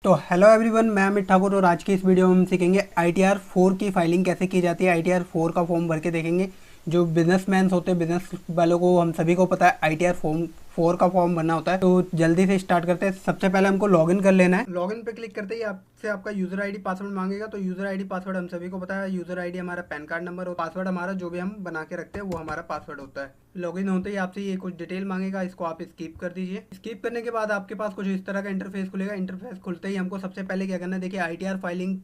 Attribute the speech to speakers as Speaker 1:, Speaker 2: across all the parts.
Speaker 1: तो hello everyone, मैं अमित ठाकुर और आज की इस वीडियो में हम सीखेंगे ITR 4 की फाइलिंग कैसे की जाती है। ITR 4 का फॉर्म भर के देखेंगे। जो बिजनेसमैन होते हैं, बिजनेस वालों को, हम सभी को पता है ITR फॉर्म 4 का फॉर्म भरना होता है। तो जल्दी से स्टार्ट करते हैं। सबसे पहले हमको लॉगिन कर लेना है। लॉगिन पे क्लिक करते ही आपसे आपका यूजर आईडी पासवर्ड मांगेगा। तो यूजर आईडी पासवर्ड हम सभी को पता है। यूजर आईडी हमारा पैन कार्ड नंबर और पासवर्ड हमारा जो भी हम बना के रखते हैं वो हमारा पासवर्ड होता है। लॉगिन होते ही आपसे ये कुछ डिटेल मांगेगा, इसको आप स्किप कर दीजिए। स्किप करने के बाद आपके पास कुछ इस तरह का इंटरफेस खुलेगा। इंटरफेस खुलते ही हमको सबसे पहले क्या करना है, देखिए ITR फाइलिंग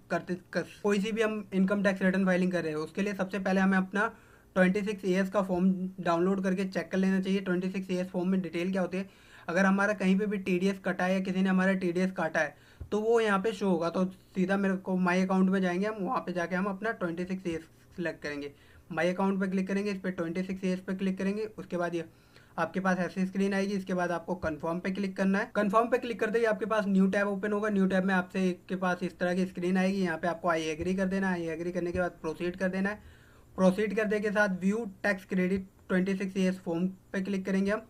Speaker 1: कोई सी भी हम इनकम टैक्स रिटर्न फाइलिंग कर रहे हैं उसके लिए सबसे पहले हमें अपना 26AS का फॉर्म डाउनलोड करके चेक कर लेना चाहिए। 26AS फॉर्म में डिटेल क्या होती है। अगर हमारा कहीं पे भी TDS कटा है या किसी ने हमारा TDS काटा है तो वो यहाँ पे शो होगा। तो सीधा मेरे को माई अकाउंट में जाएंगे, हम वहाँ पे जाके हम अपना 26AS सेलेक्ट करेंगे। माई अकाउंट पे क्लिक करेंगे, इस पर 26AS पे क्लिक करेंगे। उसके बाद ये आपके पास ऐसी स्क्रीन आएगी। इसके बाद आपको कंफर्म पे क्लिक करना है। कंफर्म पे क्लिक करते ही आपके पास न्यू टैब ओपन होगा। न्यू टैब में आपसे के पास इस तरह की स्क्रीन आएगी। यहाँ पे आपको आई एग्री कर देना है। आई एग्री करने के बाद प्रोसीड कर देना है। प्रोसीड करने के साथ view tax credit 26AS form पे क्लिक करेंगे हम।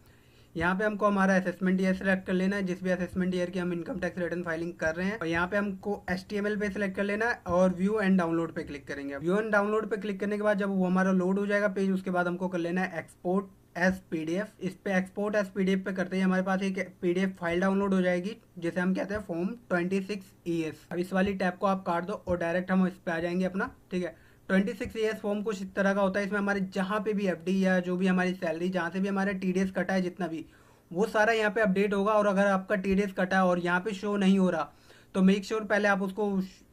Speaker 1: यहाँ पे हमको हमारा असेसमेंट ईयर सेलेक्ट कर लेना है, जिस भी असेसमेंट ईयर की हम इनकम टैक्स रिटर्न फाइलिंग कर रहे हैं। और यहाँ पे हमको HTML पे सिलेक्ट कर लेना है और व्यू एंड डाउनलोड पे क्लिक करेंगे। व्यू एंड डाउनलोड पे क्लिक करने के बाद जब वो हमारा लोड हो जाएगा पेज, उसके बाद हमको कर लेना है एक्सपोर्ट एज PDF। इस पे एक्सपोर्ट एज PDF पे करते ही हमारे पास एक PDF फाइल डाउनलोड हो जाएगी, जिसे हम कहते हैं फॉर्म 26ES। अब इस वाली टैब को आप काट दो और डायरेक्ट हम इस पे आ जाएंगे अपना। ठीक है, 26AS फॉर्म कुछ इस तरह का होता है। इसमें हमारे जहाँ पे भी FD या जो भी हमारी सैलरी, जहाँ से भी हमारा TDS कटा है, जितना भी, वो सारा यहाँ पे अपडेट होगा। और अगर आपका TDS कटा है और यहाँ पे शो नहीं हो रहा तो मेक श्योर पहले आप उसको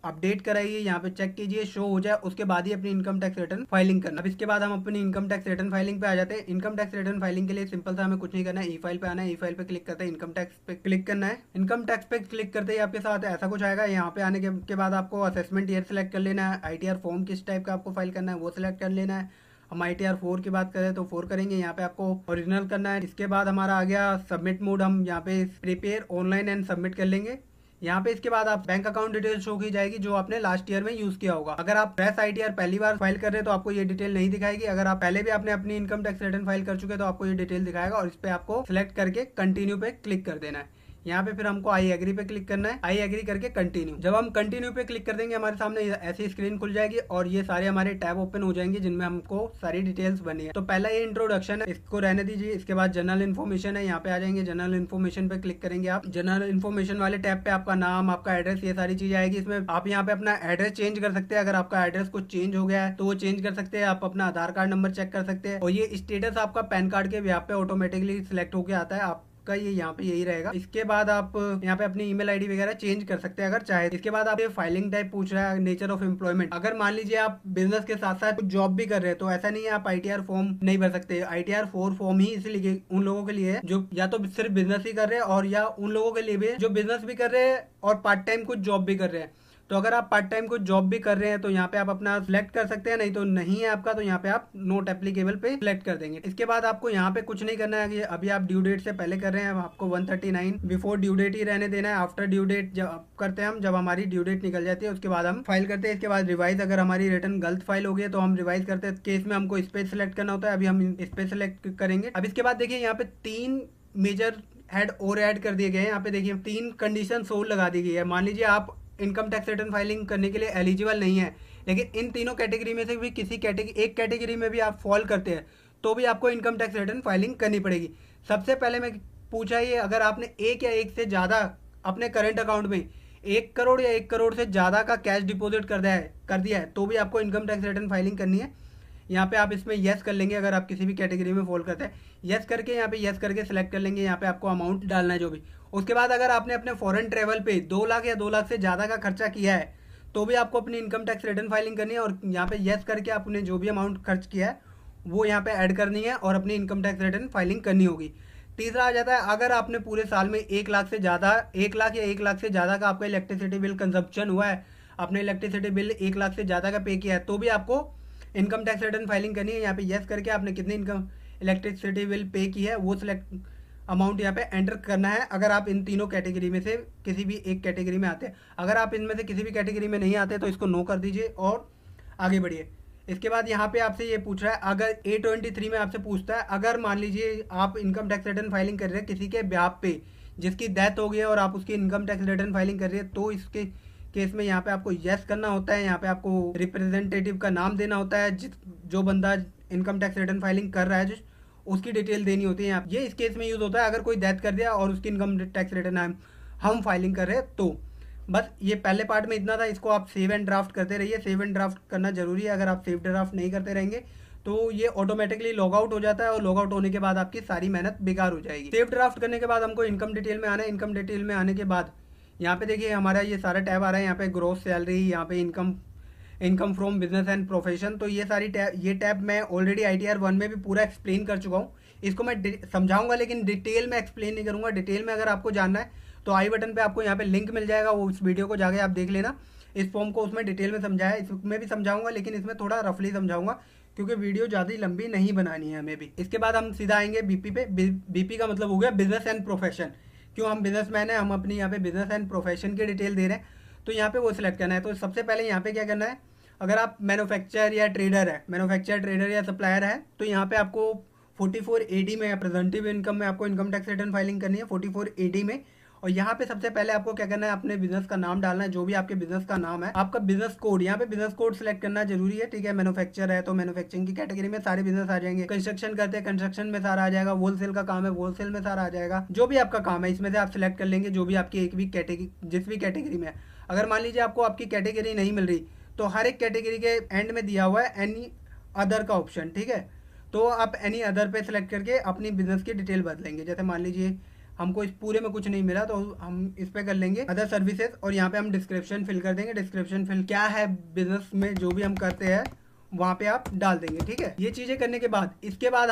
Speaker 1: अपडेट कराइए, यहाँ पे चेक कीजिए शो हो जाए, उसके बाद ही अपनी इनकम टैक्स रिटर्न फाइलिंग करना। अब इसके बाद हम अपनी इनकम टैक्स रिटर्न फाइलिंग पे आ जाते हैं। इनकम टैक्स रिटर्न फाइलिंग के लिए सिंपल सा हमें कुछ नहीं करना है, ई फाइल पे आना है। ई फाइल पे क्लिक करते हैं, इनकम टैक्स पे क्लिक करना है। इनकम टैक्स पे क्लिक करते ही आपके साथ ऐसा कुछ आएगा। यहाँ पे आने के बाद आपको असेसमेंट ईयर सेलेक्ट कर लेना है। ITR फॉर्म किस टाइप का आपको फाइल करना है वो सिलेक्ट कर लेना है। हम ITR 4 की बात करें तो 4 करेंगे। यहाँ पे आपको ओरिजिनल करना है। इसके बाद हमारा आ गया सबमिट मोड। हम यहाँ पे प्रिपेयर ऑनलाइन एंड सबमिट कर लेंगे। यहाँ पे इसके बाद आप बैंक अकाउंट डिटेल शो की जाएगी जो आपने लास्ट ईयर में यूज किया होगा। अगर आप फ्रेश ITR पहली बार फाइल कर रहे हैं तो आपको ये डिटेल नहीं दिखाएगी। अगर आप पहले भी आपने अपनी इनकम टैक्स रिटर्न फाइल कर चुके हैं तो आपको ये डिटेल दिखाएगा। और इस पे आपको सिलेक्ट करके कंटिन्यू पे क्लिक कर देना है। यहाँ पे फिर हमको आई एग्री पे क्लिक करना है। आई एग्री करके कंटिन्यू। जब हम कंटिन्यू पे क्लिक कर देंगे हमारे सामने ऐसी स्क्रीन खुल जाएगी और ये सारे हमारे टैब ओपन हो जाएंगे जिनमें हमको सारी डिटेल्स बनी है। तो पहला ये इंट्रोडक्शन है, इसको रहने दीजिए। इसके बाद जनरल इन्फॉर्मेशन है, यहाँ पे आ जाएंगे। जनरल इन्फॉर्मेशन पे क्लिक करेंगे आप। जनरल इन्फॉर्मेशन वाले टैब पे आपका नाम, आपका एड्रेस, ये सारी चीज आएगी। इसमें आप यहाँ पे अपना एड्रेस चेंज कर सकते हैं। अगर आपका एड्रेस कुछ चेंज हो गया है तो वो चेंज कर सकते हैं। आप अपना आधार कार्ड नंबर चेक कर सकते हैं। और ये स्टेटस आपका पैन कार्ड के यहाँ पे ऑटोमेटिकली सिलेक्ट होकर आता है। आप का ये यहाँ पे यही रहेगा। इसके बाद आप यहाँ पे अपनी ईमेल आईडी वगैरह चेंज कर सकते हैं अगर चाहे। इसके बाद आप फाइलिंग टाइप पूछ रहा है, नेचर ऑफ एम्प्लॉयमेंट। अगर मान लीजिए आप बिजनेस के साथ साथ जॉब भी कर रहे हैं तो ऐसा नहीं है आप ITR फॉर्म नहीं भर सकते। ITR 4 फॉर्म ही इसलिए उन लोगों के लिए है जो या तो सिर्फ बिजनेस ही कर रहे हैं, और या उन लोगों के लिए भी जो बिजनेस भी कर रहे हैं और पार्ट टाइम कुछ जॉब भी कर रहे हैं। तो अगर आप पार्ट टाइम कुछ जॉब भी कर रहे हैं तो यहाँ पे आप अपना सिलेक्ट कर सकते हैं, नहीं तो नहीं है आपका तो यहाँ पे आप नोट एप्लीकेबल पे सिलेक्ट कर देंगे। इसके बाद आपको यहाँ पे कुछ नहीं करना है कि अभी आप ड्यू डेट से पहले कर रहे हैं, आपको 139 बिफोर ड्यू डेट ही रहने देना है। आफ्टर ड्यू डेट जब करते हैं हम, जब हमारी ड्यू डेट निकल जाती है उसके बाद हम फाइल करते हैं। इसके बाद रिवाइज, अगर हमारी रिटर्न गलत फाइल हो गई तो हम रिवाइज करते हैं। केस में हमको स्पेस सेलेक्ट करना होता है, अभी हम स्पेस सेलेक्ट करेंगे। अब इसके बाद देखिए यहाँ पे 3 मेजर हेड और ऐड कर दिए गए हैं। यहाँ पे देखिए 3 कंडीशन सोल लगा दी गई है। मान लीजिए आप इनकम टैक्स रिटर्न फाइलिंग करने के लिए एलिजिबल नहीं है, लेकिन इन तीनों कैटेगरी में से भी किसी एक कैटेगरी में भी आप फॉल करते हैं तो भी आपको इनकम टैक्स रिटर्न फाइलिंग करनी पड़ेगी। सबसे पहले मैं पूछा ये, अगर आपने एक या एक से ज़्यादा अपने करेंट अकाउंट में 1 करोड़ या 1 करोड़ से ज़्यादा का कैश डिपॉजिट कर दिया है तो भी आपको इनकम टैक्स रिटर्न फाइलिंग करनी है। यहाँ पे आप इसमें यस कर लेंगे अगर आप किसी भी कैटेगरी में फॉल करते हैं। यस करके यहाँ पे यस करके सिलेक्ट कर लेंगे। यहाँ पे आपको अमाउंट डालना है जो भी। उसके बाद अगर आपने अपने फॉरेन ट्रेवल पे 2 लाख या 2 लाख से ज़्यादा का खर्चा किया है तो भी आपको अपनी इनकम टैक्स रिटर्न फाइलिंग करनी है। और यहाँ पे यस करके आपने जो भी अमाउंट खर्च किया है वो यहाँ पे ऐड करनी है और अपनी इनकम टैक्स रिटर्न फाइलिंग करनी होगी। तीसरा आ जाता है, अगर आपने पूरे साल में 1 लाख से ज़्यादा 1 लाख या 1 लाख से ज़्यादा का आपका इलेक्ट्रिसिटी बिल कंजप्शन हुआ है, आपने इलेक्ट्रिसिटी बिल 1 लाख से ज़्यादा का पे किया है तो भी आपको इनकम टैक्स रिटर्न फाइलिंग करनी है। यहाँ पे यस करके आपने कितनी इनकम इलेक्ट्रिसिटी बिल पे की है वो सिलेक्ट अमाउंट यहाँ पे एंटर करना है। अगर आप इन तीनों कैटेगरी में से किसी भी एक कैटेगरी में आते हैं, अगर आप इनमें से किसी भी कैटेगरी में नहीं आते तो इसको नो कर दीजिए और आगे बढ़िए। इसके बाद यहाँ पे आपसे ये पूछ रहा है, अगर A23 में आपसे पूछता है, अगर मान लीजिए आप इनकम टैक्स रिटर्न फाइलिंग कर रहे हैं किसी के ब्याह पे, जिसकी डेथ हो गई है और आप उसकी इनकम टैक्स रिटर्न फाइलिंग कर रही है, तो इसके केस में यहाँ पे आपको यस करना होता है। यहाँ पे आपको रिप्रेजेंटेटिव का नाम देना होता है, जो बंदा इनकम टैक्स रिटर्न फाइलिंग कर रहा है, जो उसकी डिटेल देनी होती है। ये इस केस में यूज होता है अगर कोई डेथ कर दिया और उसकी इनकम टैक्स रिटर्न हम फाइलिंग कर रहे हैं तो। बस ये पहले पार्ट में इतना था, इसको आप सेव एंड ड्राफ्ट करते रहिए। सेव एंड ड्राफ्ट करना जरूरी है, अगर आप सेव ड्राफ्ट नहीं करते रहेंगे तो ये ऑटोमेटिकली लॉग आउट हो जाता है और लॉग आउट होने के बाद आपकी सारी मेहनत बेकार हो जाएगी। सेव ड्राफ्ट करने के बाद हमको इनकम डिटेल में आना है। इनकम डिटेल में आने के बाद यहाँ पे देखिए हमारा ये सारा टैब आ रहा है। यहाँ पे ग्रोस सैलरी, यहाँ पे income from business and profession. तो ये सारी ये टैब मैं ऑलरेडी ITR 1 में भी पूरा एक्सप्लेन कर चुका हूँ। इसको मैं समझाऊंगा लेकिन डिटेल में एक्सप्लेन नहीं करूंगा। डिटेल में अगर आपको जानना है तो आई बटन पे आपको यहाँ पे लिंक मिल जाएगा, वो इस वीडियो को जाके आप देख लेना। इस फॉर्म को उसमें डिटेल में समझाया, इसमें भी समझाऊंगा लेकिन इसमें थोड़ा रफली समझाऊंगा क्योंकि वीडियो ज़्यादा लंबी नहीं बनानी है हमें भी। इसके बाद हम सीधा आएंगे बीपी पे। बीपी का मतलब हो गया बिजनेस एंड प्रोफेशन। क्यों, हम बिजनेसमैन है, हम अपनी यहाँ पे बिजनेस एंड प्रोफेशन की डिटेल दे रहे हैं तो यहाँ पे वो सिलेक्ट करना है। तो सबसे पहले यहाँ पे क्या करना है, अगर आप मैन्युफैक्चरर या ट्रेडर है, मैन्युफैक्चरर ट्रेडर या सप्लायर है तो यहाँ पे आपको 44AD में रिप्रेजेंटेटिव इनकम में आपको इनकम टैक्स रिटर्न फाइलिंग करनी है 44AD में। और यहाँ पे सबसे पहले आपको क्या करना है, अपने बिजनेस का नाम डालना है, जो भी आपके बिजनेस का नाम है, आपका बिजनेस कोड। यहाँ पे बिजनेस कोड सिलेक्ट करना जरूरी है, ठीक है। मैन्युफैक्चर है तो मैन्युफैक्चरिंग की कैटेगरी में सारे बिजनेस आ जाएंगे। कंस्ट्रक्शन करते हैं, कंस्ट्रक्शन में सारा आ जाएगा। होलसेल का काम है, होलसेल में सारा आ जाएगा। जो भी आपका काम है इसमें से आप सिलेक्ट कर लेंगे, जो भी आपकी एक भी कैटेगरी, जिस भी कैटेगरी में है। अगर मान लीजिए आपको आपकी कैटेगरी नहीं मिल रही तो हर एक कैटेगरी के एंड में दिया हुआ है एनी अदर का ऑप्शन, ठीक है। तो आप एनी अदर पे सिलेक्ट करके अपनी बिजनेस की डिटेल बदलेंगे। जैसे मान लीजिए हमको इस पूरे में कुछ नहीं मिला तो हम इस पे कर लेंगे अदर सर्विसेज और यहाँ पे हम डिस्क्रिप्शन फिल कर देंगे। डिस्क्रिप्शन फिल क्या है बिजनेस में जो भी हम करते हैं वहाँ पे आप डाल देंगे, ठीक है। ये चीज़ें करने के बाद इसके बाद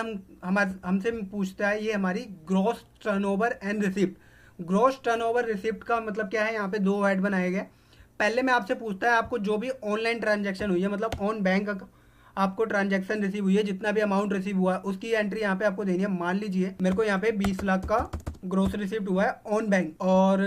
Speaker 1: हमसे पूछता है ये हमारी gross turnover and receipt. Gross turnover receipt का मतलब क्या है, यहाँ पे 2 वर्ड बनाए गए। पहले में आपसे पूछता है आपको जो भी ऑनलाइन ट्रांजेक्शन हुई है, मतलब ऑन बैंक आपको ट्रांजैक्शन रिसीव हुई है, जितना भी अमाउंट रिसीव हुआ है उसकी एंट्री यहाँ पे आपको देनी है। मान लीजिए मेरे को यहाँ पे 20 लाख का ग्रोस रिसिप्ट हुआ है ऑन बैंक और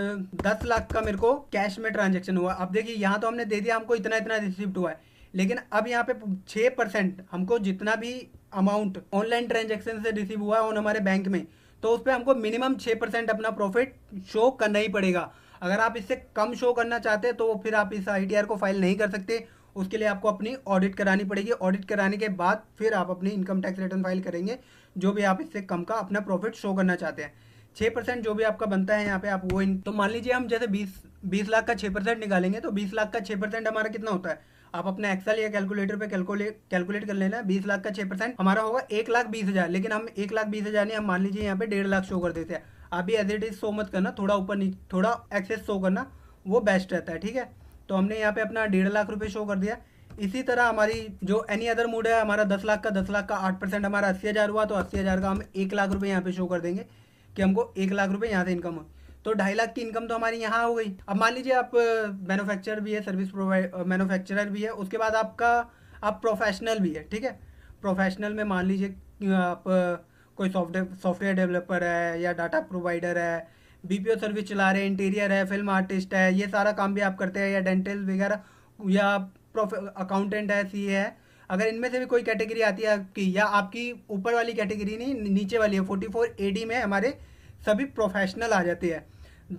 Speaker 1: 10 लाख का मेरे को कैश में ट्रांजैक्शन हुआ। अब देखिए यहाँ तो हमने दे दिया हमको इतना इतना रिसिप्ट हुआ है, लेकिन अब यहाँ पे 6% हमको जितना भी अमाउंट ऑनलाइन ट्रांजेक्शन से रिसीव हुआ है ऑन हमारे बैंक में, तो उस पर हमको मिनिमम 6% अपना प्रॉफिट शो करना ही पड़ेगा। अगर आप इससे कम शो करना चाहते हैं तो फिर आप इस ITR को फाइल नहीं कर सकते। उसके लिए आपको अपनी ऑडिट करानी पड़ेगी। ऑडिट कराने के बाद फिर आप अपनी इनकम टैक्स रिटर्न फाइल करेंगे जो भी आप इससे कम का अपना प्रॉफिट शो करना चाहते हैं। 6% जो भी आपका बनता है यहाँ पे आप वो तो मान लीजिए हम जैसे 20 लाख का 6% निकालेंगे तो 20 लाख का 6% हमारा कितना होता है, आप अपने एक्सेल या कैलकुलेटर पे कैलकुलेट कर लेना। 20 लाख का 6% हमारा होगा 1,20,000। लेकिन हम 1,20,000 नहीं, हम मान लीजिए यहाँ पे 1.5 लाख शो कर देते हैं। आप भी एज इट इज शो मत करना, थोड़ा ऊपर नीचे थोड़ा एक्सेस शो करना, वो बेस्ट रहता है, ठीक है। तो हमने यहाँ पे अपना 1.5 लाख रुपए शो कर दिया। इसी तरह हमारी जो एनी अदर मूड है, हमारा 10 लाख का 8% हमारा 80,000 हुआ, तो 80,000 का हम 1 लाख रुपए यहाँ पे शो कर देंगे कि हमको 1 लाख रुपए यहाँ से इनकम हो। तो 2.5 लाख की इनकम तो हमारी यहाँ हो गई। अब मान लीजिए आप मैन्युफैक्चरर भी है, सर्विस मैन्युफैक्चरर भी है, उसके बाद आप प्रोफेशनल भी है, ठीक है। प्रोफेशनल में मान लीजिए आप कोई सॉफ्टवेयर डेवलपर है या डाटा प्रोवाइडर है, BPO सर्विस चला रहे हैं, इंटीरियर है, फिल्म आर्टिस्ट है, ये सारा काम भी आप करते हैं, या डेंटल वगैरह, या अकाउंटेंट है, CA है। अगर इनमें से भी कोई कैटेगरी आती है आपकी, या आपकी ऊपर वाली कैटेगरी नहीं नीचे वाली है, 44AD में हमारे सभी प्रोफेशनल आ जाते हैं।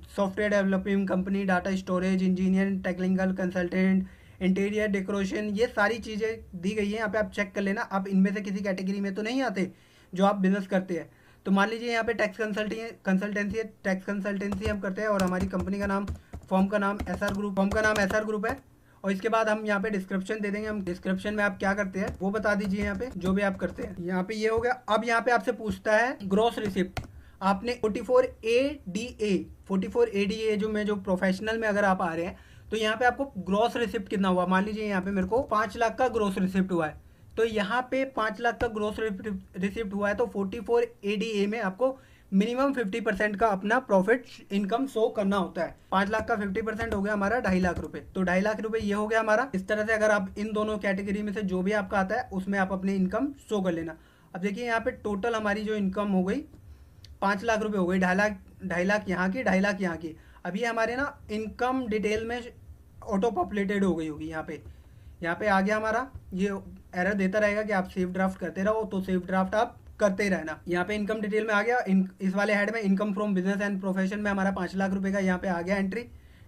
Speaker 1: Software developing company, data storage engineer, technical consultant, interior decoration, ये सारी चीज़ें दी गई हैं। यहाँ पे आप चेक कर लेना, आप इनमें से किसी कैटेगरी में तो नहीं आते जो आप बिजनेस करते हैं। तो मान लीजिए यहाँ पे टैक्स कंसल्टेंसी हम करते हैं और हमारी कंपनी का नाम, फर्म का नाम SR ग्रुप है। और इसके बाद हम यहाँ पे डिस्क्रिप्शन दे देंगे। हम डिस्क्रिप्शन में आप क्या करते हैं वो बता दीजिए, यहाँ पे जो भी आप करते हैं। यहाँ पे ये हो गया। अब यहाँ पे आपसे पूछता है ग्रॉस रिसिप्ट। आपने 44ADA जो प्रोफेशनल में अगर आप आ रहे हैं तो यहाँ पे आपको ग्रॉस रिसिप्ट कितना हुआ। मान लीजिए यहाँ पे मेरे को 5 लाख का ग्रॉस रिसिप्ट हुआ है, तो यहाँ पे 5 लाख का ग्रॉस रिसिप्ट हुआ है, तो 44ADA में आपको मिनिमम 50% का अपना प्रॉफिट इनकम शो करना होता है। 5 लाख का 50% हो गया हमारा 2.5 लाख रुपए। तो 2.5 लाख रुपए ये हो गया हमारा। इस तरह से अगर आप इन दोनों कैटेगरी में से जो भी आपका आता है उसमें आप अपनी इनकम शो कर लेना। अब देखिए यहाँ पे टोटल हमारी जो इनकम हो गई 5 लाख रुपए हो गई, 2.5 लाख यहाँ की, 2.5 लाख यहाँ की। अब ये हमारे ना इनकम डिटेल में ऑटो पॉपुलेटेड हो गई होगी। यहाँ पे आ गया हमारा, ये एरर देता रहेगा कि आप सेव ड्राफ्ट करते रहो, तो सेव ड्राफ्ट आप करते रहना। यहाँ पे इनकम डिटेल में आ गया, इस वाले हेड में income from business and profession में हमारा 5 लाख रुपए का यहाँ पे आ गया एंट्री।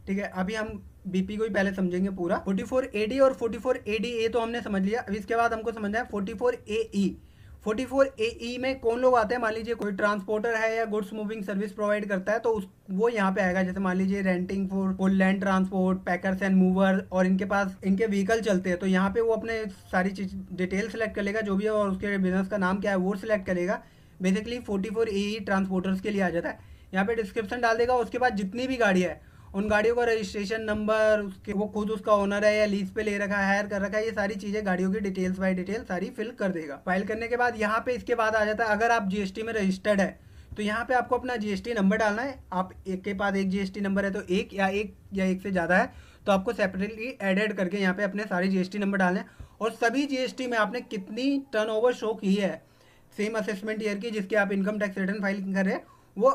Speaker 1: ठीक है, अभी हम बीपी को ही पहले समझेंगे पूरा। 44AD और 44ADA तो हमने समझ लिया। अब इसके बाद हमको समझना है 44AE। 44AE में कौन लोग आते हैं, मान लीजिए कोई ट्रांसपोर्टर है या गुड्स मूविंग सर्विस प्रोवाइड करता है, तो वो यहाँ पे आएगा। जैसे मान लीजिए renting for land transport, packers and mover, और इनके पास इनके व्हीकल चलते हैं, तो यहाँ पे वो अपने सारी चीज डिटेल सेलेक्ट कर लेगा जो भी है, और उसके बिजनेस का नाम क्या है वो सिलेक्ट करेगा। बेसिकली 44AE ट्रांसपोर्टर्स के लिए आ जाता है। यहाँ पे डिस्क्रिप्शन डाल देगा, उसके बाद जितनी भी गाड़ी है उन गाड़ियों का रजिस्ट्रेशन नंबर, उसके वो खुद उसका ओनर है या लीज पे ले रखा है, हायर कर रखा है, ये सारी चीजें गाड़ियों की डिटेल्स बाय डिटेल सारी फिल कर देगा। फाइल करने के बाद यहाँ पे इसके बाद आ जाता है, अगर आप जीएसटी में रजिस्टर्ड है तो यहाँ पे आपको अपना जीएसटी नंबर डालना है। आप एक के पास एक जीएसटी नंबर है तो एक या एक से ज्यादा है तो आपको सेपरेटली एडेड करके यहाँ पे अपने सारे जीएसटी नंबर डालने हैं। और सभी जीएसटी में आपने कितनी टर्नओवर शो की है सेम असेसमेंट ईयर की जिसके आप इनकम टैक्स रिटर्न फाइल कर रहे हैं, वो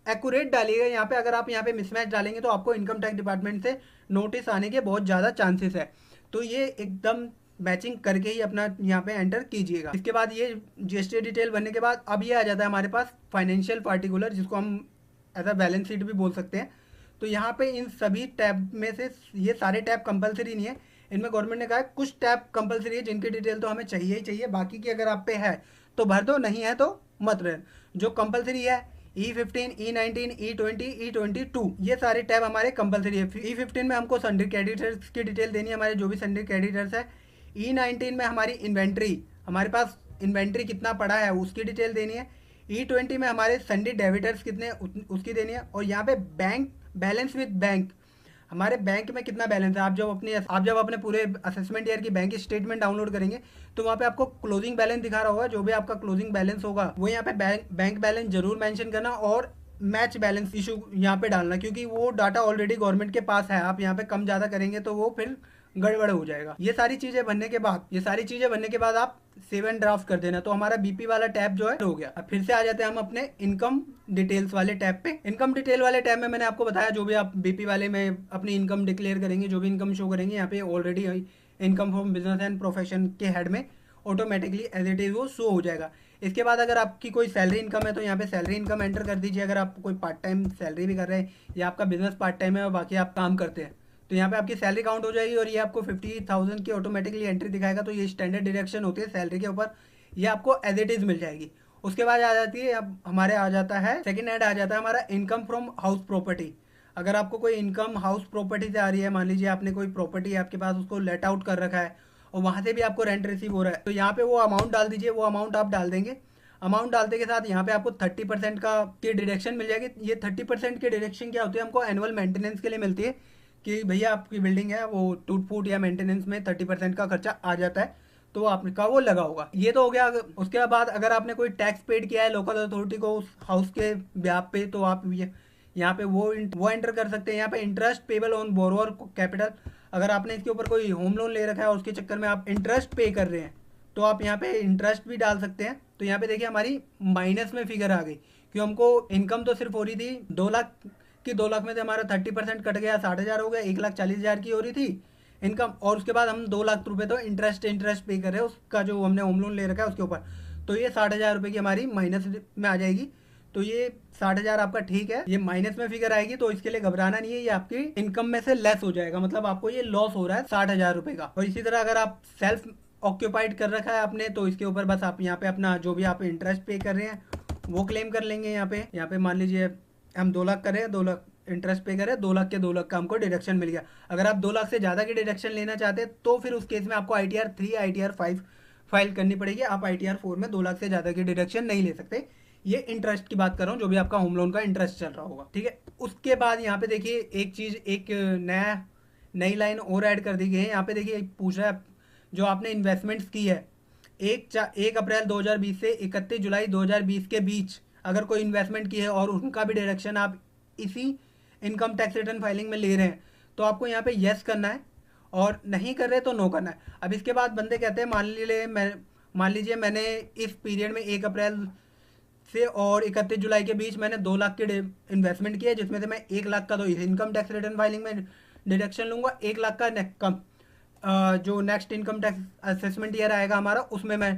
Speaker 1: एक्यूरेट डालिएगा यहाँ पे। अगर आप यहाँ पे मिसमैच डालेंगे तो आपको इनकम टैक्स डिपार्टमेंट से नोटिस आने के बहुत ज़्यादा चांसेस है, तो ये एकदम मैचिंग करके ही अपना यहाँ पे एंटर कीजिएगा। इसके बाद ये जीएसटी डिटेल बनने के बाद अब ये आ जाता है हमारे पास फाइनेंशियल पार्टिकुलर, जिसको हम एज अ बैलेंस शीट भी बोल सकते हैं। तो यहाँ पे इन सभी टैब में से ये सारे टैब कंपलसरी नहीं है, इनमें गवर्नमेंट ने कहा है कुछ टैब कंपलसरी है जिनकी डिटेल तो हमें चाहिए ही चाहिए, बाकी की अगर आप पे है तो भर दो, नहीं है तो मत रहे। जो कंपलसरी है E15, E19, E20, E22 ये सारे टैब हमारे कंपलसरी है। E15 में हमको सन्ड्री क्रेडिटर्स की डिटेल देनी है, हमारे जो भी सन्ड्री क्रेडिटर्स है। E19 में हमारी इन्वेंट्री, हमारे पास इन्वेंट्री कितना पड़ा है उसकी डिटेल देनी है। E20 में हमारे सन्ड्री डेबिटर्स कितने उसकी देनी है। और यहाँ पे बैंक बैलेंस विद बैंक, हमारे बैंक में कितना बैलेंस है। आप जब अपने पूरे असेसमेंट ईयर की बैंक स्टेटमेंट डाउनलोड करेंगे तो वहाँ पे आपको क्लोजिंग बैलेंस दिखा रहा होगा, जो भी आपका क्लोजिंग बैलेंस होगा वो यहाँ पे बैंक बैलेंस जरूर मेंशन करना, और मैच बैलेंस इशू यहाँ पे डालना, क्योंकि वो डाटा ऑलरेडी गवर्नमेंट के पास है। आप यहाँ पे कम ज्यादा करेंगे तो वो फिर गड़बड़ हो जाएगा। ये सारी चीजें बनने के बाद आप सेव एंड ड्राफ्ट कर देना, तो हमारा बीपी वाला टैब जो है हो गया। अब फिर से आ जाते हैं हम अपने इनकम डिटेल्स वाले टैब पे। इनकम डिटेल वाले टैब में मैंने आपको बताया जो भी आप बीपी वाले में अपनी इनकम डिक्लेयर करेंगे, जो भी इनकम शो करेंगे, यहाँ पे already income from business and profession के हेड में ऑटोमेटिकली एज इट इज वो शो हो जाएगा। इसके बाद अगर आपकी कोई सैलरी इनकम है तो यहाँ पे सैलरी इनकम एंटर कर दीजिए। अगर आप कोई पार्ट टाइम सैलरी भी कर रहे हैं या आपका बिजनेस पार्ट टाइम है और बाकी आप काम करते हैं तो यहाँ पे आपकी सैलरी काउंट हो जाएगी, और ये आपको 50,000 की ऑटोमेटिकली एंट्री दिखाएगा। तो ये स्टैंडर्ड डिडक्शन होती है सैलरी के ऊपर, ये आपको एज इट इज मिल जाएगी। उसके बाद आ जाती है, अब हमारे आ जाता है सेकंड हेड, आ जाता है हमारा इनकम फ्रॉम हाउस प्रॉपर्टी। अगर आपको कोई इनकम हाउस प्रॉपर्टी से आ रही है, मान लीजिए आपने कोई प्रॉपर्टी आपके पास उसको लेट आउट कर रखा है और वहां से भी आपको रेंट रिसीव हो रहा है, तो यहाँ पे वो अमाउंट डाल दीजिए। वो अमाउंट आप डाल देंगे, अमाउंट डालते के साथ यहाँ पे आपको 30% की डिडक्शन मिल जाएगी। ये 30% की डिडक्शन क्या होती है, हमको एनुअल मेंटेनेंस के लिए मिलती है कि भैया आपकी बिल्डिंग है वो टूट फूट या मेंटेनेंस में 30% का खर्चा आ जाता है, तो आपका वो लगा होगा। ये तो हो गया। उसके बाद अगर आपने कोई टैक्स पेड किया है लोकल अथॉरिटी को उस हाउस के ब्याज पे, तो आप यहाँ पे वो एंटर कर सकते हैं। यहाँ पे interest payable on borrower capital, अगर आपने इसके ऊपर कोई होम लोन ले रखा है और उसके चक्कर में आप इंटरेस्ट पे कर रहे हैं तो आप यहाँ पे इंटरेस्ट भी डाल सकते हैं। तो यहाँ पे देखिए हमारी माइनस में फिगर आ गई, क्योंकि हमको इनकम तो सिर्फ हो रही थी 2 लाख की, 2 लाख में से हमारा 30% कट गया, 60,000 हो गया, 1,40,000 की हो रही थी इनकम, और उसके बाद हम 2 लाख रुपए तो इंटरेस्ट पे कर रहे हैं उसका, जो हमने होम लोन ले रखा है उसके ऊपर। तो ये 60,000 रुपए की हमारी माइनस में आ जाएगी। तो ये 60,000 आपका ठीक है, ये माइनस में फिगर आएगी, तो इसके लिए घबराना नहीं है, ये आपकी इनकम में से लेस हो जाएगा, मतलब आपको ये लॉस हो रहा है 60,000 रुपए का। और इसी तरह अगर आप सेल्फ ऑक्यूपाइड कर रखा है आपने, तो इसके ऊपर बस आप यहाँ पे अपना जो भी आप इंटरेस्ट पे कर रहे हैं वो क्लेम कर लेंगे। यहाँ पे मान लीजिए हम 2 लाख कर रहे हैं, 2 लाख इंटरेस्ट पे करें, 2 लाख के 2 लाख का हमको डिडक्शन मिल गया। अगर आप 2 लाख से ज्यादा की डिडक्शन लेना चाहते हैं तो फिर उस केस में आपको ITR 3 ITR 5 फाइल करनी पड़ेगी। आप ITR 4 में 2 लाख से ज्यादा की डिडक्शन नहीं ले सकते। ये इंटरेस्ट की बात कर रहा हूँ, जो भी आपका होम लोन का इंटरेस्ट चल रहा होगा, ठीक है। उसके बाद यहाँ पे देखिए एक नई लाइन और ऐड कर दी गई है। यहाँ पे देखिए पूछ रहा है जो आपने इन्वेस्टमेंट्स की है 1 अप्रैल 2020 से 31 जुलाई 2020 के बीच अगर कोई इन्वेस्टमेंट की है और उनका भी डिडक्शन आप इसी इनकम टैक्स रिटर्न फाइलिंग में ले रहे हैं, तो आपको यहाँ पे यस करना है, और नहीं कर रहे तो नो करना है। अब इसके बाद बंदे कहते हैं मान लीजिए मैंने इस पीरियड में 1 अप्रैल से और 31 जुलाई के बीच मैंने 2 लाख की इन्वेस्टमेंट किया, जिसमें से मैं 1 लाख का तो इनकम टैक्स रिटर्न फाइलिंग में डिडक्शन लूंगा, 1 लाख का जो next income tax assessment year आएगा हमारा उसमें मैं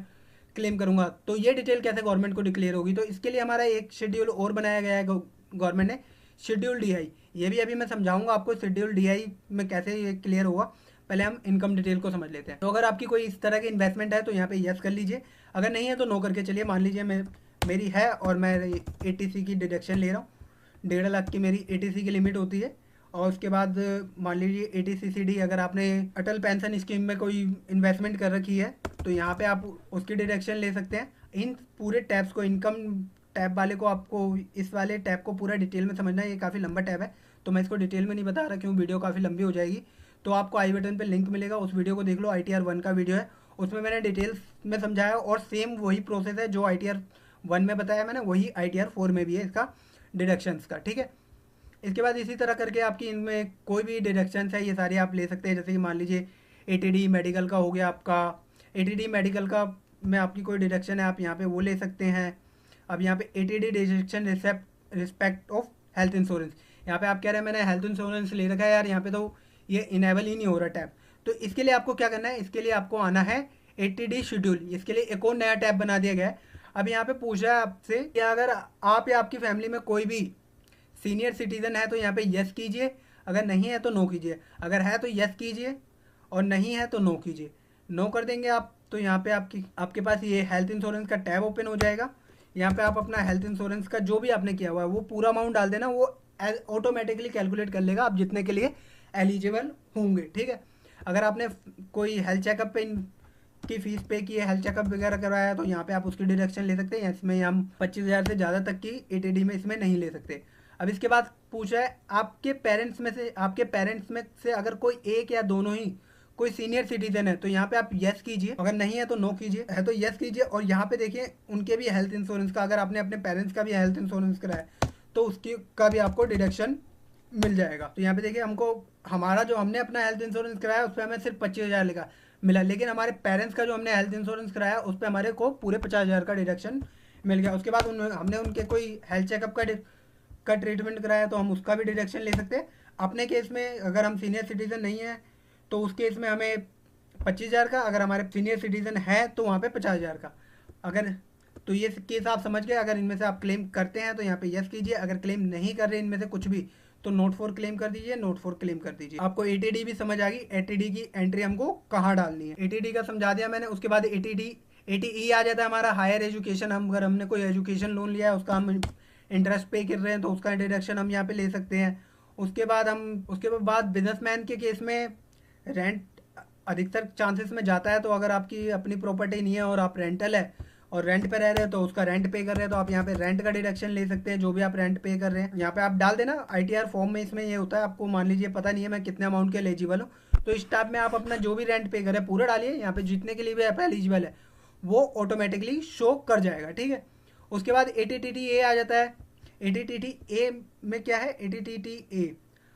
Speaker 1: क्लेम करूंगा तो ये डिटेल कैसे गवर्नमेंट को डिक्लेयर होगी। तो इसके लिए हमारा एक शेड्यूल और बनाया गया है गवर्नमेंट ने, शेड्यूल डीआई। ये भी अभी मैं समझाऊंगा आपको शेड्यूल डीआई में कैसे ये क्लियर होगा। पहले हम इनकम डिटेल को समझ लेते हैं। तो अगर आपकी कोई इस तरह की इन्वेस्टमेंट है तो यहाँ पे यस कर लीजिए, अगर नहीं है तो नो करके चलिए। मान लीजिए मेरी है और मैं एटीसी की डिडक्शन ले रहा हूँ, 1.5 लाख की मेरी एटीसी की लिमिट होती है। और उसके बाद मान लीजिए एटीसीसीडी, अगर आपने अटल पेंशन स्कीम में कोई इन्वेस्टमेंट कर रखी है तो यहाँ पे आप उसकी डिडक्शन ले सकते हैं। इन पूरे टैब्स को, इनकम टैब वाले को, आपको इस वाले टैब को पूरा डिटेल में समझना है। ये काफ़ी लंबा टैब है तो मैं इसको डिटेल में नहीं बता रहा क्यों, वीडियो काफ़ी लंबी हो जाएगी। तो आपको आई बटन पे लिंक मिलेगा, उस वीडियो को देख लो। ITR 1 का वीडियो है, उसमें मैंने डिटेल्स में समझाया और सेम वही प्रोसेस है जो ITR 1 में बताया मैंने, वही ITR 4 में भी है इसका डिडक्शंस का, ठीक है। इसके बाद इसी तरह करके आपकी इनमें कोई भी डिडक्शंस है ये सारे आप ले सकते हैं। जैसे कि मान लीजिए ATD मेडिकल का हो गया आपका, ATD मेडिकल का में आपकी कोई डिडक्शन है आप यहाँ पे वो ले सकते हैं। अब यहाँ पे ATD deduction respect of health insurance, यहाँ पे आप कह रहे हैं मैंने हेल्थ इंश्योरेंस ले रखा है यार, यहाँ पे तो ये इनेबल ही नहीं हो रहा टैब। तो इसके लिए आपको क्या करना है, इसके लिए आपको आना है ATD शेड्यूल। इसके लिए एक और नया टैब बना दिया गया है। अब यहाँ पे पूछ रहा है आपसे कि अगर आप या आपकी फैमिली में कोई भी सीनियर सिटीजन है तो यहाँ पे यस कीजिए, अगर नहीं है तो नो कीजिए। अगर है तो यस कीजिए और नहीं है तो नो कीजिए। नो कर देंगे आप तो यहाँ पे आपके पास ये हेल्थ इंश्योरेंस का टैब ओपन हो जाएगा। यहाँ पे आप अपना हेल्थ इंश्योरेंस का जो भी आपने किया हुआ है वो पूरा अमाउंट डाल देना, वो ऑटोमेटिकली कैलकुलेट कर लेगा आप जितने के लिए एलिजिबल होंगे, ठीक है। अगर आपने कोई हेल्थ चेकअप पे की फीस पे की है, हेल्थ चेकअप वगैरह करवाया है तो यहाँ पे आप उसकी डिडक्शन ले सकते हैं। इसमें हम 25,000 से ज़्यादा तक की ATD में इसमें नहीं ले सकते। अब इसके बाद पूछा है आपके पेरेंट्स में से अगर कोई एक या दोनों ही कोई सीनियर सिटीजन है तो यहाँ पे आप यस कीजिए, अगर नहीं है तो नो कीजिए, है तो यस कीजिए। और यहाँ पे देखिए उनके भी हेल्थ इंश्योरेंस का, अगर आपने अपने पेरेंट्स का भी हेल्थ इंश्योरेंस कराया तो उसकी का भी आपको डिडक्शन मिल जाएगा। तो यहाँ पे देखिए हमको हमारा जो हमने अपना हेल्थ इंश्योरेंस कराया उस पर हमें सिर्फ 25,000 मिला, लेकिन हमारे पेरेंट्स का जो हमने हेल्थ इंश्योरेंस कराया उस पर हमारे को पूरे 50,000 का डिडक्शन मिल गया। उसके बाद हमने उनके कोई हेल्थ चेकअप का ट्रीटमेंट कराया तो हम उसका भी डिडक्शन ले सकते हैं। अपने केस में अगर हम सीनियर सिटीजन नहीं है तो उस केस में हमें 25,000 का, अगर हमारे सीनियर सिटीजन है तो वहाँ पे 50,000 का। अगर तो ये केस आप समझ गए। अगर इनमें से आप क्लेम करते हैं तो यहाँ पे यस कीजिए, अगर क्लेम नहीं कर रहे इनमें से कुछ भी तो नोट फॉर क्लेम कर दीजिए, नोट फॉर क्लेम कर दीजिए। आपको ATD भी समझ आ गई, ATD की एंट्री हमको कहाँ डालनी है, ATD का समझा दिया मैंने। उसके बाद ATE आ जाता है हमारा हायर एजुकेशन। हम अगर हमने कोई एजुकेशन लोन लिया है उसका हम इंटरेस्ट पे कर रहे हैं तो उसका डिडक्शन हम यहाँ पे ले सकते हैं। उसके बाद बिजनेसमैन के केस में रेंट अधिकतर चांसेस में जाता है। तो अगर आपकी अपनी प्रॉपर्टी नहीं है और आप रेंटल है और रेंट पे रह रहे हैं तो उसका रेंट पे कर रहे हैं तो आप यहाँ पे रेंट का डिडक्शन ले सकते हैं, जो भी आप रेंट पे कर रहे हैं यहाँ पे आप डाल देना। ITR फॉर्म में इसमें ये होता है, आपको मान लीजिए पता नहीं है मैं कितने अमाउंट के एलिजिबल हूँ तो इस टाइप में आप अपना जो भी रेंट पे करें पूरा डालिए। यहाँ पे जितने के लिए भी आप एलिजिबल है वो ऑटोमेटिकली शो कर जाएगा, ठीक है। उसके बाद ATTTA आ जाता है। ATTTA में क्या है, ATTTA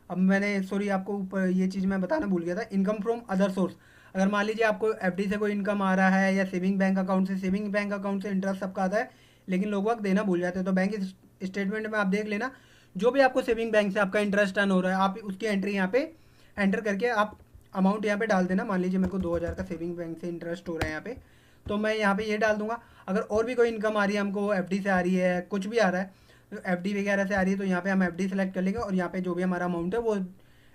Speaker 1: अब मैंने सॉरी आपको ऊपर ये चीज़ मैं बताना भूल गया था, इनकम फ्रॉम अदर सोर्स। अगर मान लीजिए आपको FD से कोई इनकम आ रहा है या सेविंग बैंक अकाउंट से इंटरेस्ट सबका आता है लेकिन लोग वक्त देना भूल जाते हैं। तो बैंक स्टेटमेंट में आप देख लेना जो भी आपको सेविंग बैंक से आपका इंटरेस्ट अर्न हो रहा है आप उसकी एंट्री यहाँ पे एंटर करके आप अमाउंट यहाँ पे डाल देना। मान लीजिए मेरे को 2,000 का सेविंग बैंक से इंटरेस्ट हो रहा है यहाँ पे, तो मैं यहाँ पे ये डाल दूंगा। अगर और भी कोई इनकम आ रही है हमको, FD से आ रही है, कुछ भी आ रहा है तो FD वगैरह से आ रही है तो यहाँ पे हम FD सेलेक्ट कर लेंगे और यहाँ पे जो भी हमारा अमाउंट है वो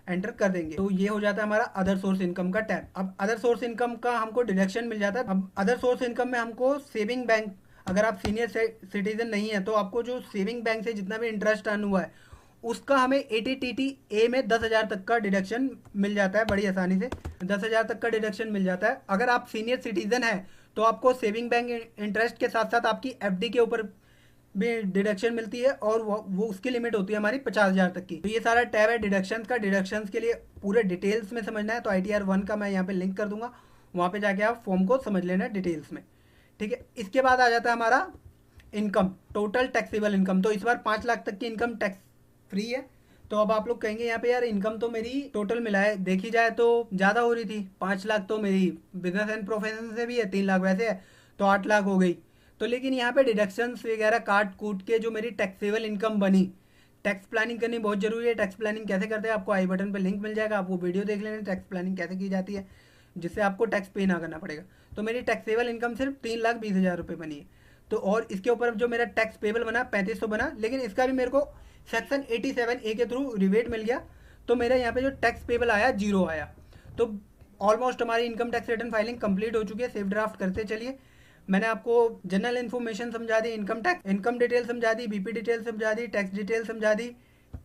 Speaker 1: एंटर कर देंगे। तो ये हो जाता है हमारा अदर सोर्स इनकम का टैब। अब अदर सोर्स इनकम का हमको डिडक्शन मिल जाता है। अब अदर सोर्स इनकम में हमको सेविंग बैंक, अगर आप सीनियर सिटीजन नहीं है तो आपको जो सेविंग बैंक से जितना भी इंटरेस्ट अर्न हुआ है उसका हमें ATTTA में 10,000 तक का डिडक्शन मिल जाता है, बड़ी आसानी से 10,000 तक का डिडक्शन मिल जाता है। अगर आप सीनियर सिटीजन है तो आपको सेविंग बैंक इंटरेस्ट के साथ साथ आपकी FD के ऊपर भी डिडक्शन मिलती है और वो उसकी लिमिट होती है हमारी 50,000 तक की। तो ये सारा टैब है डिडक्शंस का। डिडक्शंस के लिए पूरे डिटेल्स में समझना है तो ITR 1 का मैं यहाँ पे लिंक कर दूंगा, वहाँ पे जाके आप फॉर्म को समझ लेना डिटेल्स में, ठीक है। इसके बाद आ जाता है हमारा इनकम, टोटल टैक्सेबल इनकम। तो इस बार 5 लाख तक की इनकम टैक्स फ्री है। तो अब आप लोग कहेंगे यहाँ पे यार इनकम तो मेरी टोटल मिला है देखी जाए तो ज़्यादा हो रही थी, 5 लाख तो मेरी बिजनेस एंड प्रोफेशन से भी है, 3 लाख वैसे है तो 8 लाख हो गई। तो लेकिन यहाँ पे डिडक्शंस वगैरह काट कूट के जो मेरी टैक्सेबल इनकम बनी, टैक्स प्लानिंग करनी बहुत जरूरी है। टैक्स प्लानिंग कैसे करते हैं आपको आई बटन पे लिंक मिल जाएगा, आप वो वीडियो देख लेना टैक्स प्लानिंग कैसे की जाती है जिससे आपको टैक्स पे ना करना पड़ेगा। तो मेरी टैक्सेबल इनकम सिर्फ 3,20,000 रुपये बनी है। तो और इसके ऊपर जो मेरा टैक्स पेबल बना 3500 बना, लेकिन इसका भी मेरे को सेक्शन 87A के थ्रू रिबेट मिल गया, तो मेरा यहाँ पे जो टैक्स पेबल आया 0 आया। तो ऑलमोस्ट हमारी income tax return filing complete हो चुकी है। सेफ ड्राफ्ट करते चलिए। मैंने आपको जनरल इन्फॉर्मेशन समझा दी, इनकम डिटेल समझा दी, बीपी डिटेल समझा दी, टैक्स डिटेल समझा दी।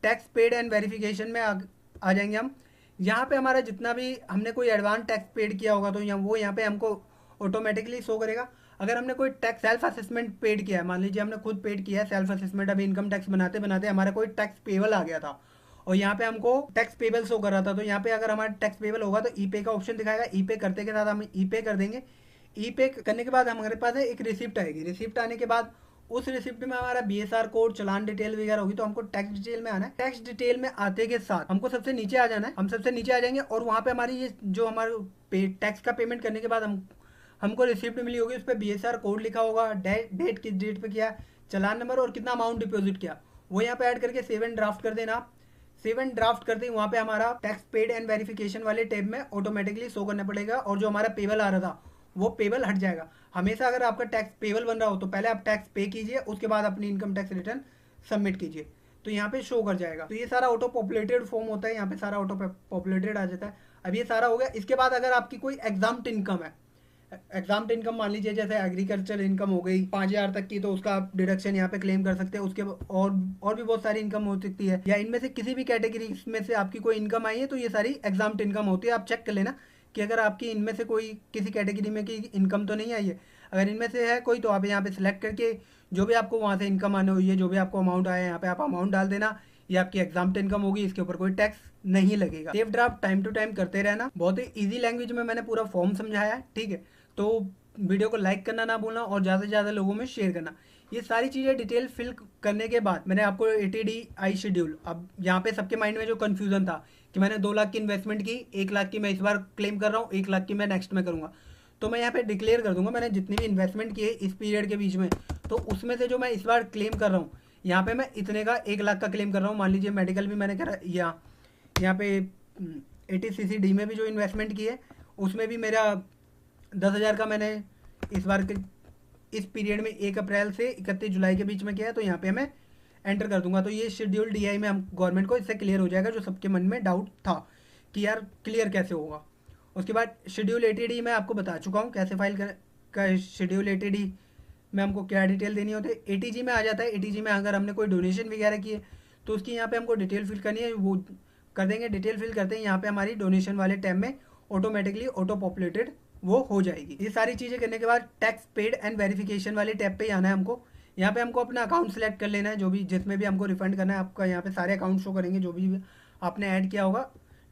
Speaker 1: टैक्स पेड एंड वेरिफिकेशन में आ जाएंगे हम। यहाँ पे हमारा जितना भी हमने कोई एडवांस टैक्स पेड किया होगा तो वो यहाँ पे हमको ऑटोमेटिकली शो करेगा। अगर हमने कोई टैक्स सेल्फ असेसमेंट पेड किया है, मान लीजिए हमने खुद पेड किया है सेल्फ असेसमेंट, अभी इनकम टैक्स बनाते बनाते हमारा कोई टैक्स पेबल आ गया था और यहाँ पे हमको टैक्स पेबल शो कर रहा था, तो यहाँ पे अगर हमारा टैक्स पेबल होगा तो ई पे का ऑप्शन दिखाएगा। ई पे करते के साथ हम ई पे कर देंगे। ई पे करने के बाद हमारे पास एक रिसिप्ट आएगी। रिसिप्ट आने के बाद उस रिसिप्ट में हमारा BSR कोड, चालान डिटेल वगैरह होगी, तो हमको टैक्स डिटेल में आना है। टैक्स डिटेल में आते के साथ हमको सबसे नीचे आ जाना है। हम सबसे नीचे आ जाएंगे और वहाँ पे हमारी ये जो हमारे टैक्स का पेमेंट करने के बाद हमको रिसिप्ट मिली होगी, उस पर BSR कोड लिखा होगा, डेट किस डेट पे किया, चालान नंबर और कितना अमाउंट डिपॉजिट किया, वो यहाँ पे ऐड करके सेव एंड ड्राफ्ट कर देना। सेव एंड ड्राफ्ट करते ही वहाँ पे हमारा टैक्स पेड एंड वेरिफिकेशन वाले टैब में ऑटोमेटिकली शो करना पड़ेगा और जो हमारा पेबल आ रहा था वो पेबल हट जाएगा। हमेशा अगर आपका टैक्स पेबल बन रहा हो तो पहले आप टैक्स पे कीजिए, उसके बाद अपनी इनकम टैक्स रिटर्न सबमिट कीजिए, तो यहाँ पे शो कर जाएगा। तो ये सारा ऑटो पॉपुलेटेड फॉर्म होता है, यहाँ पे सारा ऑटो पॉपुलेटेड आ जाता है। अब ये सारा हो गया। इसके बाद अगर आपकी कोई एग्जाम्प्ट इनकम है, एग्जाम्प्ट इनकम मान लीजिए जैसे एग्रीकल्चर इनकम हो गई 5,000 तक की, तो उसका आप डिडक्शन यहाँ पे क्लेम कर सकते हैं। उसके और भी बहुत सारी इनकम हो सकती है, या इनमें से किसी भी कैटेगरी में से आपकी कोई इनकम आई है तो ये सारी एग्जाम्प्ट इनकम होती है। आप चेक कर लेना कि अगर आपकी इनमें से कोई किसी कैटेगरी में की इनकम तो नहीं आई है। अगर इनमें से है कोई तो आप यहाँ पे सिलेक्ट करके जो भी आपको वहाँ से इनकम आने हुई है, जो भी आपको अमाउंट आया है, यहाँ पे आप अमाउंट डाल देना। ये आपकी एग्जाम्प्ट इनकम होगी, इसके ऊपर कोई टैक्स नहीं लगेगा। Safe draft time to time करते रहना। बहुत ही ईजी लैंग्वेज में मैंने पूरा फॉर्म समझाया है, ठीक है। तो वीडियो को लाइक करना ना भूलना और ज़्यादा से ज़्यादा लोगों में शेयर करना। ये सारी चीज़ें डिटेल फिल करने के बाद मैंने आपको ATD शेड्यूल, अब यहाँ पे सबके माइंड में जो कन्फ्यूजन था कि मैंने 2 लाख की इन्वेस्टमेंट की, 1 लाख की मैं इस बार क्लेम कर रहा हूँ, 1 लाख की मैं नेक्स्ट में करूँगा, तो मैं यहाँ पे डिक्लेयर कर दूंगा मैंने जितनी भी इन्वेस्टमेंट की है इस पीरियड के बीच में, तो उसमें से जो मैं इस बार क्लेम कर रहा हूँ, यहाँ पे मैं इतने का 1 लाख का क्लेम कर रहा हूँ। मान लीजिए मेडिकल भी मैंने करा, यहाँ पे 80CCD में भी जो इन्वेस्टमेंट की है उसमें भी मेरा 10,000 का मैंने इस बार के इस पीरियड में 1 अप्रैल से 31 जुलाई के बीच में किया है, तो यहाँ पे मैं एंटर कर दूंगा। तो ये शेड्यूल DI में हम गवर्नमेंट को इससे क्लियर हो जाएगा, जो सबके मन में डाउट था कि यार क्लियर कैसे होगा। उसके बाद शेड्यूल ATD मैं आपको बता चुका हूँ कैसे फाइल का शेड्यूल ATD में हमको क्या डिटेल देनी होती है। ATG में आ जाता है। ATG में अगर हमने कोई डोनेशन वगैरह की है तो उसकी यहाँ पे हमको डिटेल फिल करनी है, वो कर देंगे। डिटेल फिल करते हैं यहाँ पे हमारी डोनेशन वाले टैब में ऑटोमेटिकली ऑटो पॉपुलेटेड वो हो जाएगी। ये सारी चीज़ें करने के बाद टैक्स पेड एंड वेरिफिकेशन वाले टैब पे ही आना है हमको। यहाँ पे हमको अपना अकाउंट सेलेक्ट कर लेना है, जो भी जिसमें भी हमको रिफंड करना है। आपका यहाँ पे सारे अकाउंट शो करेंगे जो भी आपने ऐड किया होगा,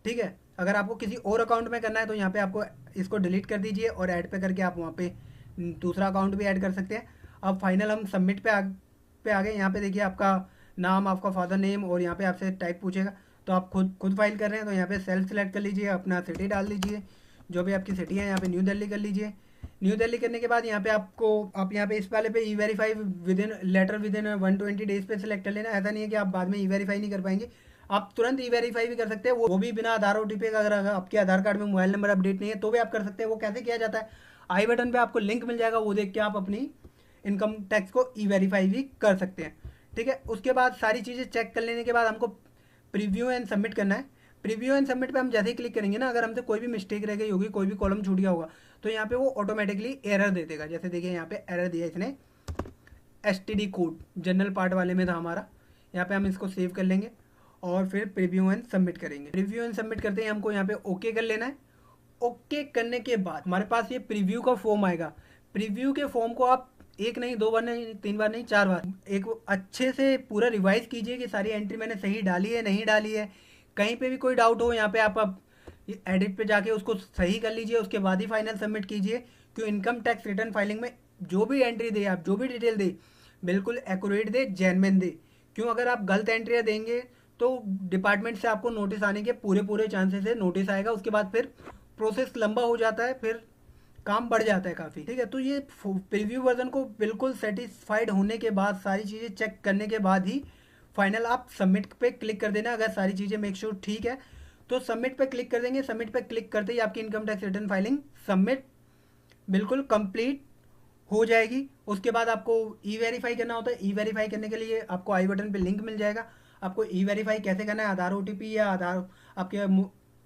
Speaker 1: ठीक है। अगर आपको किसी और अकाउंट में करना है तो यहाँ पे आपको इसको डिलीट कर दीजिए और ऐड पे करके आप वहाँ पे दूसरा अकाउंट भी ऐड कर सकते हैं। अब फाइनल हम सबमिट पे आ गए। यहाँ पे देखिए आपका नाम, आपका फादर नेम और यहाँ पे आपसे टाइप पूछेगा, तो आप खुद फाइल कर रहे हैं तो यहाँ पे सेल्फ सेलेक्ट कर लीजिए, अपना सिटी डाल लीजिए, जो भी आपकी सिटी है। यहाँ पे न्यू दिल्ली कर लीजिए। न्यू दिल्ली करने के बाद यहाँ पे आप यहाँ पे इस वाले पे E-Verify विदिन 120 डेज पे सिलेक्ट कर लेना। ऐसा नहीं है कि आप बाद में E-Verify नहीं कर पाएंगे, आप तुरंत E-Verify भी कर सकते हैं, वो भी बिना आधार OTP का। अगर आपके आधार कार्ड में मोबाइल नंबर अपडेट नहीं है तो भी आप कर सकते हैं। वो कैसे किया जाता है, आई बटन पे आपको लिंक मिल जाएगा, वो देख के आप अपनी इनकम टैक्स को E-Verify भी कर सकते हैं, ठीक है। उसके बाद सारी चीज़ें चेक कर लेने के बाद हमको प्रीव्यू एंड सबमिट करना है। प्रीव्यू एंड सबमिट पे हम जैसे ही क्लिक करेंगे ना, अगर हमसे कोई भी मिस्टेक रह गई होगी, कोई भी कॉलम छूट गया होगा, तो यहाँ पे वो ऑटोमेटिकली एरर दे देगा। जैसे देखिए यहाँ पे एरर दिया इसने, STD कोड जनरल पार्ट वाले में था हमारा। यहाँ पे हम इसको सेव कर लेंगे और फिर प्रीव्यू एंड सबमिट करेंगे। प्रीव्यू एंड सबमिट करते ही हमको यहाँ पे ओके कर लेना है। ओके करने के बाद हमारे पास ये प्रीव्यू का फॉर्म आएगा। प्रीव्यू के फॉर्म को आप 1 नहीं 2 बार नहीं 3 बार नहीं 4 बार एक अच्छे से पूरा रिवाइज कीजिए कि सारी एंट्री मैंने सही डाली है नहीं डाली है। कहीं पे भी कोई डाउट हो, यहाँ पे आप एडिट पे जाके उसको सही कर लीजिए, उसके बाद ही फाइनल सबमिट कीजिए। क्यों इनकम टैक्स रिटर्न फाइलिंग में जो भी एंट्री दे, आप जो भी डिटेल दे, बिल्कुल एक्यूरेट दे, जेन्युइन दे। क्यों अगर आप गलत एंट्रियाँ देंगे तो डिपार्टमेंट से आपको नोटिस आने के पूरे चांसेस है, नोटिस आएगा। उसके बाद फिर प्रोसेस लंबा हो जाता है, फिर काम बढ़ जाता है काफ़ी, ठीक है। तो ये प्रीव्यू वर्जन को बिल्कुल सेटिस्फाइड होने के बाद, सारी चीज़ें चेक करने के बाद ही फाइनल आप सबमिट पे क्लिक कर देना। अगर सारी चीज़ें मेक श्योर ठीक है तो सबमिट पे क्लिक कर देंगे। सबमिट पे क्लिक करते ही आपकी income tax return filing submit बिल्कुल कंप्लीट हो जाएगी। उसके बाद आपको ई वेरीफाई करना होता है। ई वेरीफाई करने के लिए आपको आई बटन पे लिंक मिल जाएगा। आपको ई वेरीफाई कैसे करना है, आधार ओटीपी या आपके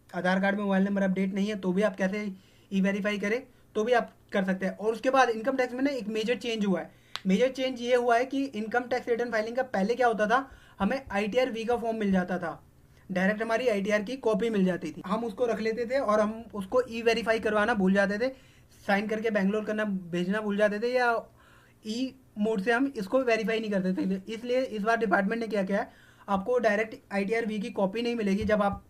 Speaker 1: आधार कार्ड में मोबाइल नंबर अपडेट नहीं है तो भी आप कैसे ई वेरीफाई करें तो भी आप कर सकते हैं। और उसके बाद इनकम टैक्स में ना एक मेजर चेंज हुआ है। मेजर चेंज ये हुआ है कि इनकम टैक्स रिटर्न फाइलिंग का पहले क्या होता था, हमें ITR V का फॉर्म मिल जाता था, डायरेक्ट हमारी ITR की कॉपी मिल जाती थी, हम उसको रख लेते थे और हम उसको ई वेरीफाई करवाना भूल जाते थे, साइन करके बैंगलोर करना भेजना भूल जाते थे, या ई मोड से हम इसको वेरीफाई नहीं करते थे। इसलिए इस बार डिपार्टमेंट ने क्या किया है, आपको डायरेक्ट ITR V की कॉपी नहीं मिलेगी। जब आप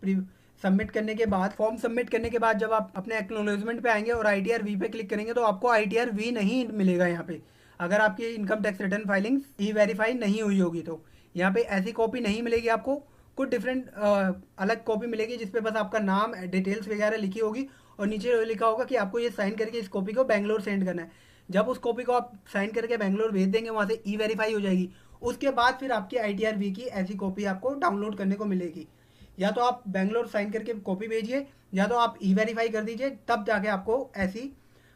Speaker 1: सबमिट करने के बाद, फॉर्म सबमिट करने के बाद जब आप अपने एक्नोलेजमेंट पे आएंगे और ITR V पे क्लिक करेंगे तो आपको ITR V नहीं मिलेगा यहाँ पे, अगर आपकी इनकम टैक्स रिटर्न फाइलिंग ई वेरीफाई नहीं हुई होगी तो। यहाँ पे ऐसी कॉपी नहीं मिलेगी आपको, कुछ डिफरेंट अलग कॉपी मिलेगी जिसपे बस आपका नाम, डिटेल्स वगैरह लिखी होगी और नीचे लिखा होगा कि आपको ये साइन करके इस कॉपी को बैंगलोर सेंड करना है। जब उस कॉपी को आप साइन करके बैंगलोर भेज देंगे, वहाँ से ई वेरीफाई हो जाएगी। उसके बाद फिर आपकी ITR V की ऐसी कॉपी आपको डाउनलोड करने को मिलेगी। या तो आप बैंगलोर साइन करके कॉपी भेजिए, या तो आप ई वेरीफाई कर दीजिए, तब जाके आपको ऐसी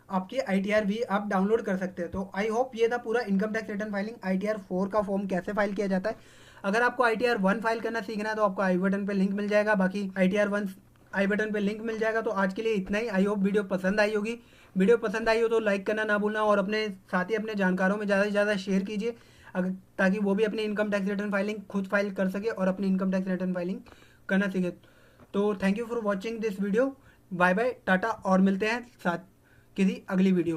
Speaker 1: आपकी ITR V आप डाउनलोड कर सकते हैं। तो आई होप ये था पूरा income tax return filing, ITR 4 का फॉर्म कैसे फाइल किया जाता है। अगर आपको ITR 1 फाइल करना सीखना है तो आपको आई बटन पे लिंक मिल जाएगा, बाकी ITR 1 आई बटन पे लिंक मिल जाएगा। तो आज के लिए इतना ही। आई होप वीडियो पसंद आई होगी। वीडियो पसंद आई हो तो लाइक करना ना भूलना और अपने साथ ही अपने जानकारों में ज़्यादा से ज़्यादा शेयर कीजिए, अगर ताकि वो भी अपनी इनकम टैक्स रिटर्न फाइलिंग खुद फाइल कर सके और अपनी इनकम टैक्स रिटर्न फाइलिंग करना सीखे। तो thank you for watching this video. Bye bye, tata, और मिलते हैं साथ किसी अगली वीडियो में।